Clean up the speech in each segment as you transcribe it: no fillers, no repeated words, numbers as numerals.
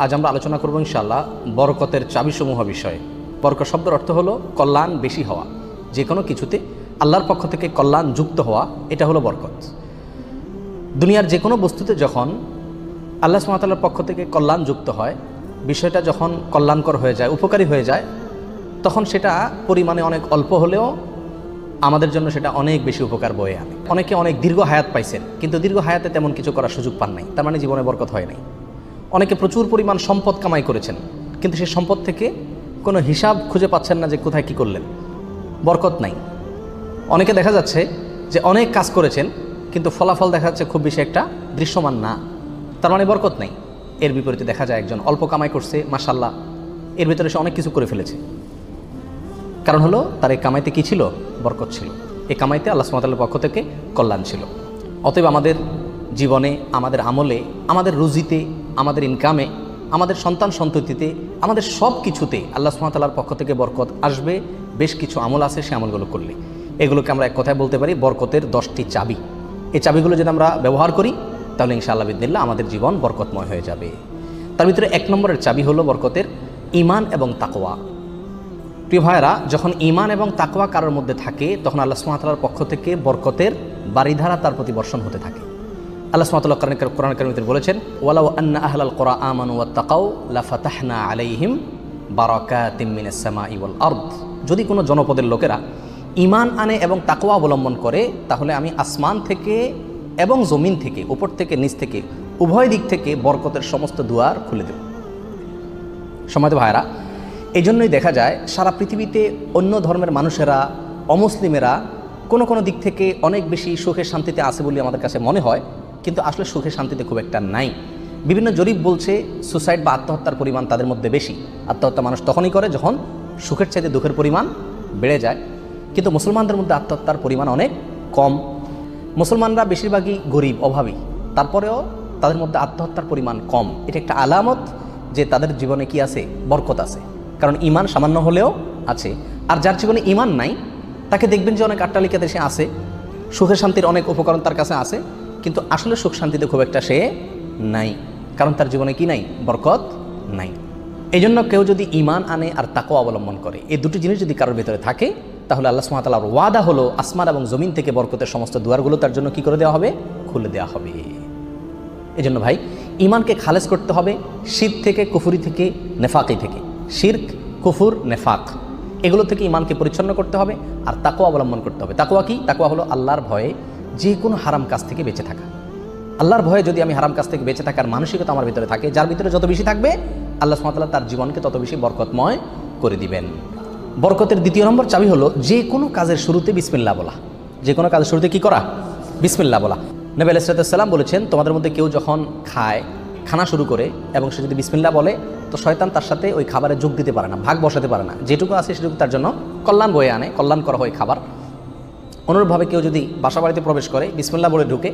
আজ আমরা আলোচনা করব ইনশাআল্লাহ বরকতের চাবিসমূহ বিষয়ে। বরকত শব্দের অর্থ হলো কল্যাণ বেশি হওয়া, যে কোনো কিছুতে আল্লাহর পক্ষ থেকে কল্যাণ যুক্ত হওয়া, এটা হলো বরকত। দুনিয়ার যে কোনো বস্তুতে যখন আল্লাহ সুবহানাহু ওয়া তাআলার পক্ষ থেকে কল্যাণ যুক্ত হয়, বিষয়টা যখন কল্যাণকর হয়ে যায়, উপকারী হয়ে যায়, তখন সেটা পরিমাণে অনেক অল্প হলেও আমাদের জন্য সেটা অনেক বেশি উপকার বয়ে আনে। অনেকে অনেক দীর্ঘ হায়াত পাইছেন, কিন্তু দীর্ঘ হায়াতে তেমন কিছু করার সুযোগ পান নাই, তার মানে জীবনে বরকত হয় নাই। অনেকে প্রচুর পরিমাণ সম্পদ কামাই করেছেন, কিন্তু সেই সম্পদ থেকে কোনো হিসাব খুঁজে পাচ্ছেন না যে কোথায় কী করলেন, বরকত নাই। অনেকে দেখা যাচ্ছে যে অনেক কাজ করেছেন, কিন্তু ফলাফল দেখা যাচ্ছে খুব বেশি একটা দৃশ্যমান না, তার মানে বরকত নাই। এর বিপরীতে দেখা যায় একজন অল্প কামাই করছে, মাশাআল্লাহ, এর ভিতরে সে অনেক কিছু করে ফেলেছে। কারণ হলো তার এই কামাইতে কী ছিল? বরকত ছিল। এই কামাইতে আল্লাহ সুবহানাহু ওয়া তাআলার পক্ষ থেকে কল্যাণ ছিল। অতএব আমাদের জীবনে, আমাদের আমলে, আমাদের রুজিতে, আমাদের ইনকামে, আমাদের সন্তান সন্ততিতে, আমাদের সব কিছুতে আল্লাহ সুবহানাহু ওয়া তাআলার পক্ষ থেকে বরকত আসবে। বেশ কিছু আমল আছে, সে আমলগুলো করলে এগুলোকে আমরা এক কথায় বলতে পারি বরকতের 10টি চাবি। এই চাবিগুলো যদি আমরা ব্যবহার করি তাহলে ইনশাআল্লাহ বিদিনিল্লাহ আমাদের জীবন বরকতময় হয়ে যাবে। তার ভিতরে 1 নম্বরের চাবি হলো বরকতের ঈমান এবং তাকওয়া। প্রিয় ভাইয়েরা, যখন ঈমান এবং তাকওয়া কারোর মধ্যে থাকে, তখন আল্লাহ সুবহানাহু ওয়া তাআলার পক্ষ থেকে বরকতের বারিধারা তার প্রতি বর্ষণ হতে থাকে। আল্লাহ সুবহানাহু ওয়া তাআলা কোরআন কারীমে বলেছেন, ওয়ালাউ আন্না আহলাল কুরা আমানু ওয়াত্তাকাউ লাফাতাহনা আলাইহিম বারাকাতিম মিনাস সামাই ওয়াল আরদ। যদি কোনো জনপদের লোকেরা ঈমান আনে এবং তাকওয়া অবলম্বন করে, তাহলে আমি আসমান থেকে এবং জমিন থেকে, উপর থেকে নিচ থেকে, উভয় দিক থেকে বরকতের সমস্ত দুয়ার খুলে দেব। সম্মানিত ভাইয়েরা, এই জন্যই দেখা যায় সারা পৃথিবীতে অন্য ধর্মের মানুষেরা, অমুসলিমেরা কোনো কোনো দিক থেকে অনেক বেশি সুখে শান্তিতে আছে বলে আমাদের কাছে মনে হয়, কিন্তু আসলে সুখে শান্তিতে খুব একটা নাই। বিভিন্ন জরিপ বলছে সুসাইড বা আত্মহত্যার পরিমাণ তাদের মধ্যে বেশি। আত্মহত্যা মানুষ তখনই করে যখন সুখের চাইতে দুঃখের পরিমাণ বেড়ে যায়, কিন্তু মুসলমানদের মধ্যে আত্মহত্যার পরিমাণ অনেক কম। মুসলমানরা বেশিরভাগই গরিব, অভাবী, তারপরেও তাদের মধ্যে আত্মহত্যার পরিমাণ কম। এটা একটা আলামত যে তাদের জীবনে কি আছে? বরকত আছে। কারণ ঈমান সামান্য হলেও আছে। আর যার জীবনে ঈমান নাই, তাকে দেখবেন যে অনেক আট্টালিকাতে সে আছে, সুখের শান্তির অনেক উপকরণ তার কাছে আছে, কিন্তু আসলে সুখ শান্তিতে খুব একটা সে নাই, কারণ তার জীবনে কি নাই? বরকত নাই। এই জন্য কেউ যদি ঈমান আনে আর তাকওয়া অবলম্বন করে, এই দুটি জিনিস যদি কারোর ভিতরে থাকে, তাহলে আল্লাহ সুবহানাহু ওয়া তাআলার ওয়াদা হলো আসমান এবং জমিন থেকে বরকতের সমস্ত দুয়ারগুলো তার জন্য কি করে দেওয়া হবে? খুলে দেওয়া হবে। এই জন্য ভাই, ঈমানকে খালেস করতে হবে শিরক থেকে, কুফরি থেকে, নেফাকি থেকে। শিরক, কুফর, নেফাক, এগুলো থেকে ঈমানকে পরিচ্ছন্ন করতে হবে আর তাকওয়া অবলম্বন করতে হবে। তাকওয়া কি? তাকওয়া হলো আল্লাহর ভয়ে যে কোনো হারাম কাজ থেকে বেঁচে থাকা। আল্লাহর ভয়ে যদি আমি হারাম কাজ থেকে বেঁচে থাকার মানসিকতা আমার ভিতরে থাকে, যার ভিতরে যত বেশি থাকবে আল্লাহ সুবহানাহু ওয়া তাআলা তার জীবনকে তত বেশি বরকতময় করে দিবেন। বরকতের 2 নম্বর চাবি হলো যে কোনো কাজের শুরুতে বিসমিল্লাহ বলা। যে কোনো কাজের শুরুতে কি করা? বিসমিল্লাহ বলা। নবী আলাইহিস সালাম বলেছেন, তোমাদের মধ্যে কেউ যখন খানা শুরু করে এবং সে যদি বিসমিল্লাহ বলে, তো শয়তান তার সাথে ওই খাবারে যোগ দিতে পারে না, ভাগ বসাতে পারে না। যেটুকু আছে সেটুকু তার জন্য কল্যাণ বয়ে আনে, কল্যাণ করা হয় খাবার। অনুরূপভাবে কেউ যদি বাসা বাড়িতে প্রবেশ করে, বিসমিল্লাহ বলে ঢুকে,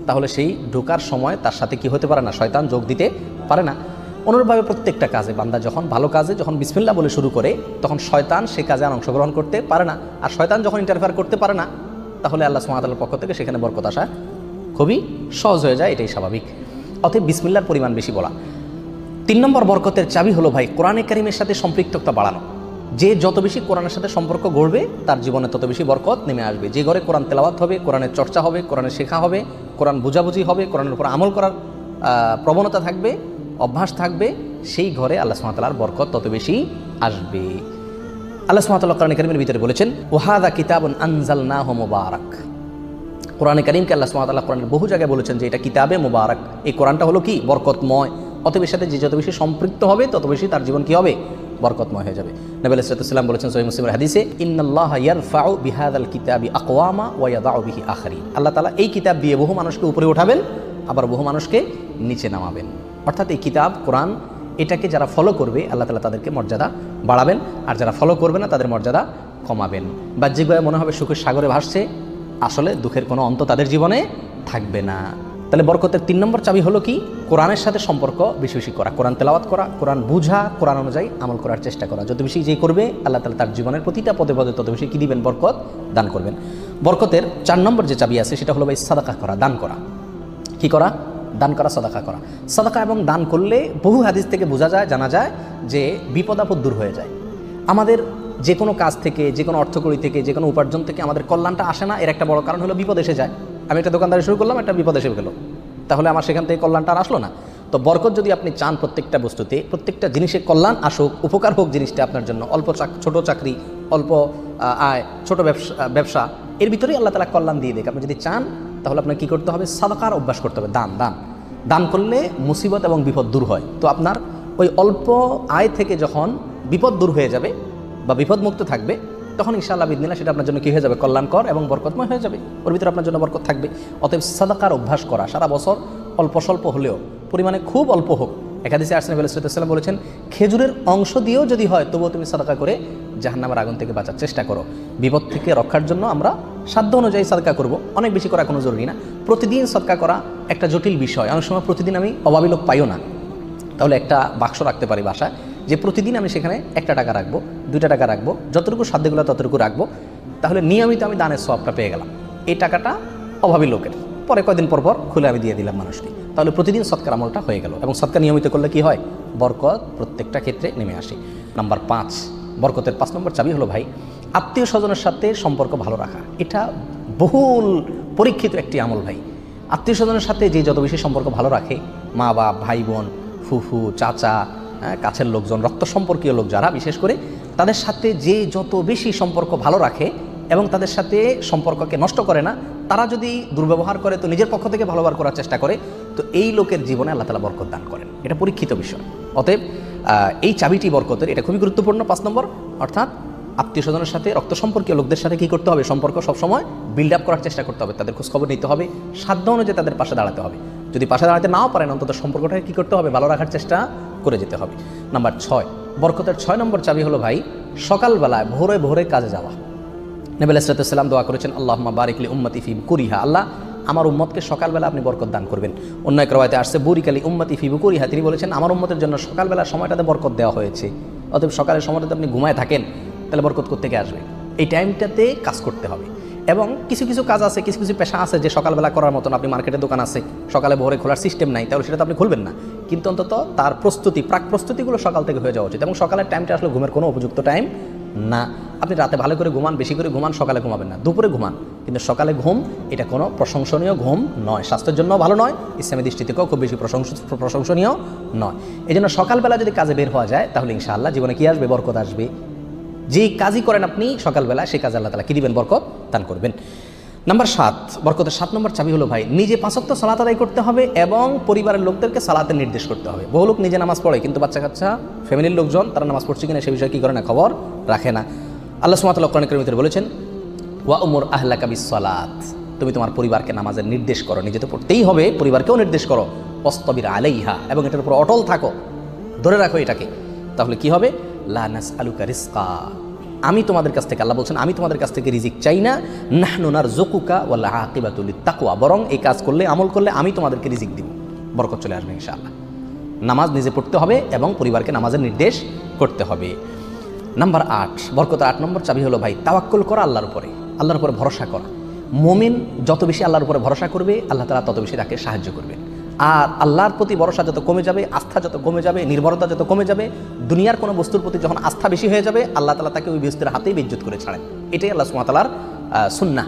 তাহলে সেই ঢোকার সময় তার সাথে কি হতে পারে না? শয়তান যোগ দিতে পারে না। অনুরূপভাবে প্রত্যেকটা কাজে বান্দা যখন ভালো কাজে যখন বিসমিল্লাহ বলে শুরু করে, তখন শয়তান সেই কাজে আর অংশগ্রহণ করতে পারে না। আর শয়তান যখন ইন্টারফেয়ার করতে পারে না, তাহলে আল্লাহ সুবহানাহু ওয়া তাআলার পক্ষ থেকে সেখানে বরকত আসা খুবই সহজ হয়ে যায়, এটাই স্বাভাবিক। অতএব বিসমিল্লাহর পরিমাণ বেশি বলা। 3 নম্বর বরকতের চাবি হলো ভাই কোরআনে কারীমের সাথে সম্পৃক্ততা বাড়ানো। যে যত বেশি কোরআনের সাথে সম্পর্ক গড়বে, তার জীবনে তত বেশি বরকত নেমে আসবে। যে ঘরে কোরআন তেলাওয়াত হবে, কোরআনের চর্চা হবে, কোরআনের শেখা হবে, কোরআন বুঝাবুঝি হবে, কোরআনের উপর আমল করার প্রবণতা থাকবে, অভ্যাস থাকবে, সেই ঘরে আল্লাহ সুবহানাহু ওয়া তাআলার বরকত তত বেশি আসবে। আল্লাহ সুবহানাহু ওয়া তাআলা কোরআনে কারীমের ভিতরে বলেছেন, ওয়াহাদা কিতাবুন আনজালনাহু মুবারাক। কোরআনে কারীমকে আল্লাহ সুবহানাহু ওয়া তাআলা কোরআনের বহু জায়গায় বলেছেন যে এটা কিতাবে মুবারাক। এই কোরআনটা হলো কি? বরকতময়। অতএব এর সাথে যে যত বেশি সম্পৃক্ত হবে, তত বেশি তার জীবন কি হবে? বরকতময় হয়ে যাবে। নবী আলাইহিস সালাম বলেছেন সহিহ মুসলিমের হাদিসে, ইন্নাল্লাহা ইয়ারফাউ বিহাদাল কিতাবি আকওয়ামা ওয়া ইয়াদাউ বিহি আখারিন। আল্লাহ তাআলা এই কিতাব দিয়ে বহু মানুষকে উপরে উঠাবেন, আবার বহু মানুষকে নিচে নামাবেন। অর্থাৎ এই কিতাব, কোরআন, এটাকে যারা ফলো করবে আল্লাহ তাআলা তাদেরকে মর্যাদা বাড়াবেন, আর যারা ফলো করবে না তাদের মর্যাদা কমাবেন। বাহ্যিকভাবে মনে হবে সুখের সাগরে ভাসছে, আসলে দুঃখের কোনো অন্ত তাদের জীবনে থাকবে না। তাহলে বরকতের 3 নম্বর চাবি হলো কি? কোরআনের সাথে সম্পর্ক বেশি বেশি করা, কোরআন তেলাওয়াত করা, কোরআন বুঝা, কোরআন অনুযায়ী আমল করার চেষ্টা করা। যত বেশি যে করবে আল্লাহ তাআলা তার জীবনের প্রতিটা পদে পদে তত বেশি কি দিবেন? বরকত দান করবেন। বরকতের 4 নম্বর যে চাবি আছে সেটা হলো ভাই সাদাকা করা, দান করা। কি করা? দান করা, সাদাকা করা। সাদাকা এবং দান করলে বহু হাদিস থেকে বোঝা যায়, জানা যায় যে বিপদ আপদ দূর হয়ে যায়। আমাদের যে কোনো কাজ থেকে, যে কোনো অর্থকড়ি থেকে, যে কোনো উপার্জন থেকে আমাদের কল্যাণটা আসে না, এর একটা বড় কারণ হলো বিপদ এসে যায়। আমি একটা দোকানদারি শুরু করলাম, একটা বিপদ এসে গেল, তাহলে আমার সেখান থেকে কল্যাণটা আর আসলো না। তো বরকত যদি আপনি চান প্রত্যেকটা বস্তুতে, প্রত্যেকটা জিনিসে কল্যাণ আসুক, উপকার হোক জিনিসটা আপনার জন্য, অল্প ছোট চাকরি, অল্প আয়, ছোট ব্যবসা, এর ভিতরেই আল্লাহ তাআলা কল্যাণ দিয়ে দেখ। আপনি যদি চান তাহলে আপনাকে কী করতে হবে? সাদাকার অভ্যাস করতে হবে। দান করলে মুসিবত এবং বিপদ দূর হয়। তো আপনার ওই অল্প আয় থেকে যখন বিপদ দূর হয়ে যাবে বা বিপদ মুক্ত থাকবে, তখন ইনশাআল্লাহ বিদিনিল্লাহ সেটা আপনার জন্য কী হয়ে যাবে? কল্যাণকর এবং বরকতময় হয়ে যাবে। ওর ভিতরে আপনার জন্য বরকত থাকবে। অতএব সাদাকার অভ্যাস করা, সারা বছর অল্প স্বল্প হলেও, পরিমাণে খুব অল্প হোক। এক হাদিসে আসছে নবী সাল্লাল্লাহু আলাইহি ওয়াসাল্লাম বলেছেন, খেজুরের অংশ দিয়েও যদি হয় তবুও তুমি সাদাকা করে জাহান্নামের আগুন থেকে বাঁচার চেষ্টা করো। বিপদ থেকে রক্ষার জন্য আমরা সাধ্য অনুযায়ী সাদকা করব, অনেক বেশি করা কোনো জরুরি না। প্রতিদিন সাদকা করা একটা জটিল বিষয়। অনেক সময় প্রতিদিন আমি অভাবী লোক পাইও না, তাহলে একটা বাক্স রাখতে পারি বাসায়, যে প্রতিদিন আমি সেখানে 1 টাকা রাখবো, 2 টাকা রাখবো, যতটুকু সাধ্যগুলো ততটুকু রাখবো। তাহলে নিয়মিত আমি দানের সওয়াবটা পেয়ে গেলাম। এই টাকাটা অভাবী লোকের, পরে কয়দিন পর খুলে আমি দিয়ে দিলাম মানুষকে। তাহলে প্রতিদিন সৎকার আমলটা হয়ে গেল। এবং সৎকার নিয়মিত করলে কি হয়? বরকত প্রত্যেকটা ক্ষেত্রে নেমে আসে। নাম্বার 5, বরকতের 5 নম্বর চাবি হলো ভাই, আত্মীয় স্বজনের সাথে সম্পর্ক ভালো রাখা। এটা বহুল পরীক্ষিত একটি আমল ভাই। আত্মীয় স্বজনের সাথে যে যত বেশি সম্পর্ক ভালো রাখে, মা বাপ, ভাই বোন, ফুফু, চাচা, কাছের লোকজন, রক্ত সম্পর্কীয় লোক যারা, বিশেষ করে তাদের সাথে যে যত বেশি সম্পর্ক ভালো রাখে এবং তাদের সাথে সম্পর্ককে নষ্ট করে না, তারা যদি দুর্ব্যবহার করে তো নিজের পক্ষ থেকে ভালো ব্যবহার করার চেষ্টা করে, তো এই লোকের জীবনে আল্লাহ তাআলা বরকত দান করেন। এটা পরীক্ষিত বিষয়। অতএব এই চাবিটি বরকতের, এটা খুবই গুরুত্বপূর্ণ। 5 নম্বর, অর্থাৎ আত্মীয় স্বজনের সাথে, রক্ত সম্পর্কীয় লোকদের সাথে কী করতে হবে? সম্পর্ক সবসময় বিল্ড আপ করার চেষ্টা করতে হবে। তাদের খোঁজখবর নিতে হবে, সাধ্য অনুযায়ী তাদের পাশে দাঁড়াতে হবে। যদি পাশে দাঁড়াতে নাও পারেন, অন্তত সম্পর্কটাকে কী করতে হবে? ভালো রাখার চেষ্টা করে যেতে হবে। নাম্বার 6, বরকতের 6 নম্বর চাবি হলো ভাই, সকালবেলায় ভোরে ভোরে কাজে যাওয়া। নবী আলাইহিস সালাম দোয়া করেছেন, আল্লাহুম্মা বারিক লি উম্মতি ফি বুকুরিহা, আল্লাহ আমার উম্মতকে সকালবেলা আপনি বরকত দান করবেন। অন্য এক রাওয়ায়াতে আসছে বুরিক লি উম্মতি ফি বুকুরিহা, তিনি বলেছেন আমার উম্মতের জন্য সকালবেলার সময়টাতে বরকত দেওয়া হয়েছে। অতএব সকালের সময়টাতে আপনি ঘুমায় থাকেন, তাহলে বরকত কোত্থেকে আসবে? এই টাইমটাতে কাজ করতে হবে। এবং কিছু কিছু কাজ আছে, কিছু কিছু পেশা আছে যে সকালবেলা করার মতন। আপনি মার্কেটের দোকান আছে, সকালে ভোরে খোলার সিস্টেম নাই, তাহলে সেটা তো আপনি খুলবেন না। কিন্তু অন্তত তার প্রাক প্রস্তুতিগুলো সকাল থেকে হয়ে যাওয়া উচিত। এবং সকালের টাইমটা আসলে ঘুমের কোনো উপযুক্ত টাইম না। আপনি রাতে ভালো করে ঘুমান, বেশি করে ঘুমান, সকালে ঘুমাবেন না, দুপুরে ঘুমান। কিন্তু সকালে ঘুম এটা কোনো প্রশংসনীয় ঘুম নয়, স্বাস্থ্যের জন্য ভালো নয়, ইসলামী দৃষ্টি থেকেও খুব বেশি প্রশংসনীয় নয়। এই জন্য সকালবেলা যদি কাজে বের হওয়া যায়, তাহলে ইনশাআল্লাহ জীবনে কী আসবে? বরকত আসবে। যেই কাজই করেন আপনি সকালবেলা, সেই কাজে আল্লাহ তাআলা কী দিবেন? বরকত দান করবেন। নাম্বার 7, বরকতের 7 নম্বর চাবি হলো ভাই, নিজে 5 ওয়াক্ত সালাত আদায় করতে হবে এবং পরিবারের লোকদেরকে সালাতের নির্দেশ করতে হবে। বহু লোক নিজে নামাজ পড়ে, কিন্তু বাচ্চা কাচ্চা, ফ্যামিলির লোকজন তারা নামাজ পড়ছে কিনা সে বিষয়ে কী করে না? খবর রাখে না। আল্লাহ সুবহানাহু ওয়া তাআলা কোরআন কারীমের ভিতরে বলেছেন, ওয়া উমুর আহলাকা বিস-সালাত, তুমি তোমার পরিবারকে নামাজের নির্দেশ করো। নিজে তো পড়তেই হবে, পরিবারকেও নির্দেশ করো। ওয়াসতাবির আলাইহা, এবং এটার উপর অটল থাকো, ধরে রাখো এটাকে। তাহলে কি হবে? লা নাসআলুকা রিজকা, আমি তোমাদের কাছ থেকে, আল্লাহ বলছেন আমি তোমাদের কাছ থেকে রিজিক চাই না। নাহনু নারযুকুকা ওয়াল আকিবাতু লিত-তাকওয়া, বরং এই কাজ করলে, আমল করলে আমি তোমাদেরকে রিজিক দিব, বরকত চলে আসবে ইনশাআল্লাহ। নামাজ নিজে পড়তে হবে এবং পরিবারকে নামাজের নির্দেশ করতে হবে। নাম্বার 8, বরকতের 8 নম্বর চাবি হলো ভাই, তাওয়াক্কুল করা আল্লাহর উপরে, আল্লাহর উপরে ভরসা করা। মুমিন যত বেশি আল্লাহর উপরে ভরসা করবে, আল্লাহ তাআলা তত বেশি তাকে সাহায্য করবে। আর আল্লাহর প্রতি ভরসা যত কমে যাবে, আস্থা যত কমে যাবে, নির্ভরতা যত কমে যাবে, দুনিয়ার কোনো বস্তুর প্রতি যখন আস্থা বেশি হয়ে যাবে, আল্লাহ তাআলা তাকে ওই বস্তুর হাতেই বেইজ্জত করে ছাড়েন। এটাই আল্লাহ সুবহানাহু ওয়া তাআলার সুন্নাহ।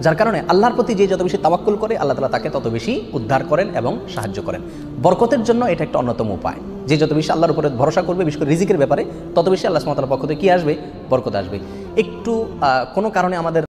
যার কারণে আল্লাহর প্রতি যে যত বেশি তাওয়াক্কুল করে, আল্লাহ তাআলা তাকে তত বেশি উদ্ধার করেন এবং সাহায্য করেন। বরকতের জন্য এটা একটা অন্যতম উপায়। যে যত বেশি আল্লাহর উপরে ভরসা করবে, বিশেষ করে রিজিকের ব্যাপারে, তত বেশি আল্লাহ সুবহানাহু ওয়া তাআলার পক্ষ থেকে কী আসবে? বরকত আসবে। একটু কোনো কারণে আমাদের